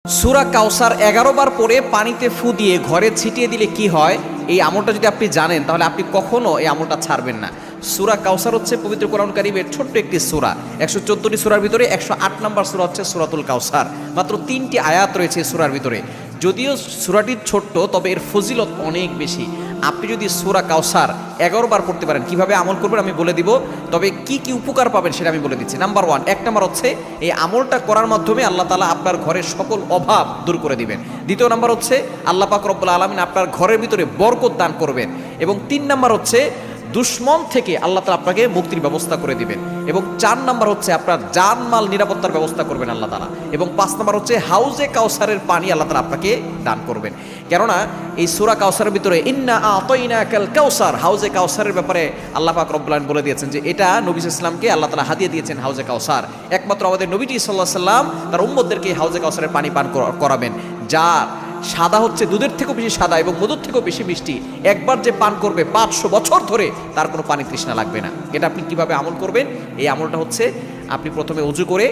সূরা কাউসার 11 বার পরে পানিতে ফু দিয়ে ঘরে ছিটিয়ে দিলে কি হয়, এই আমলটা যদি আপনি জানেন তাহলে আপনি কখনো এই আমলটা ছাড়বেন না। সূরা কাউসার হচ্ছে পবিত্র কোরআন কারীমের ছোট্ট একটি সূরা। 114টি সূরার ভিতরে 108 নম্বর সূরা হচ্ছে সূরাতুল কাউসার। মাত্র 3টি আয়াত রয়েছে এই সূরার ভিতরে। যদিও সূরাটি ছোট্ট, তবে এর ফজিলত অনেক বেশি। আপনি যদি সূরা কাউসার 11 বার পড়তে পারেন, কিভাবে আমল করবেন আমি বলে দিব, তবে কি কি উপকার পাবেন সেটা আমি বলে দিচ্ছি। নাম্বার 1, 1 নম্বর হচ্ছে এই আমলটা করার মাধ্যমে আল্লাহ তাআলা আপনার ঘরের সকল অভাব দূর করে দিবেন। দ্বিতীয় নম্বর হচ্ছে আল্লাহ পাক রব্বুল আলামিন আপনার ঘরের ভিতরে বরকত দান করবেন। এবং 3 নম্বর হচ্ছে দুশ্মন থেকে আল্লাহ তাআলা আপনাকে মুক্তির ব্যবস্থা করে দিবেন। এবং 4 নম্বর হচ্ছে আপনার জানমাল নিরাপত্তার ব্যবস্থা করবেন আল্লাহ তাআলা। এবং 5 নম্বর হচ্ছে হাউজে কাউসারের পানি আল্লাহ তাআলা আপনাকে দান করবেন। কেননা এই সূরা কাউসারের ভিতরে ইন্না আতাইনাকাল কাউসার, হাউজে কাউসারের ব্যাপারে আল্লাহ পাক রব্বুল আলামিন বলে দিয়েছেন যে এটা নবী সাল্লাল্লাহু আলাইহি ওয়াসাল্লামকে আল্লাহ তাআলা হাদিয়া দিয়েছেন হাউজে কাউসার। একমাত্র আমাদের নবীজি সাল্লাল্লাহু আলাইহি ওয়াসাল্লাম তার উম্মতদেরকে হাউজে কাউসারের পানি পান করাবেন, যা সাদা হচ্ছে দুধের থেকেও বেশি সাদা এবং মধুর থেকেও বেশি মিষ্টি। একবার যে পান করবে 500 বছর ধরে তার কোনো পানি তৃষ্ণা লাগবে না। এটা আপনি কিভাবে আমল করবেন? এই আমলটা হচ্ছে আপনি প্রথমে ওযু করে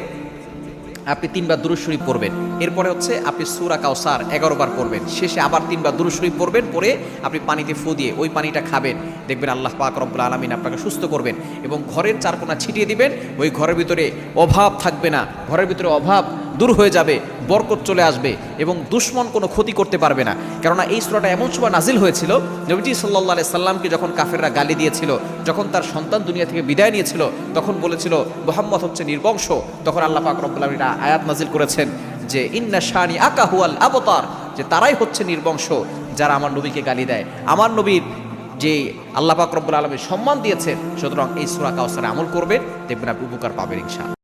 আপনি 3 বার দুরূদ শরীফ পড়বেন। এরপরে হচ্ছে আপনি সূরা কাউসার 11 বার পড়বেন। শেষে আবার 3 বার দুরূদ শরীফ পড়বেন, পরে আপনি পানিতে ফু দিয়ে ওই পানিটা খাবেন। দেখবেন আল্লাহ পাক রব্বুল আলামিন আপনাকে সুস্থ করবেন এবং ঘরের চারকোনা ছিটিয়ে দিবেন। ওই ঘরের ভিতরে অভাব থাকবে না, ঘরের ভিতরে অভাব দূর হয়ে যাবে, বরকত চলে আসবে এবং দুশ্মন কোনো ক্ষতি করতে পারবে না। কেননা এই সূরাটা এমন সময় নাজিল হয়েছিল, নবীজি সাল্লাল্লাহু আলাইহি সাল্লামকে যখন কাফেররা গালি দিয়েছিল, যখন তার সন্তান দুনিয়া থেকে বিদায় নিয়েছিল, তখন বলেছিল মুহাম্মদ হচ্ছে নির্বংশ। তখন আল্লাহ পাক রব্বুল আলামিন আয়াত নাজিল করেছেন যে ইন্না শানি আকা হুয়াল আবতার, যে তারাই হচ্ছে নির্বংশ যারা আমার নবীকে গালি দেয়। আমার নবীর যে আল্লাহ পাক রব্বুল আলামিন সম্মান দিয়েছেন, সুতরাং এই সূরা কাউসারে আমল করবেন, দেখবেন আপনি উপকার পাবেন ইনশাআল্লাহ।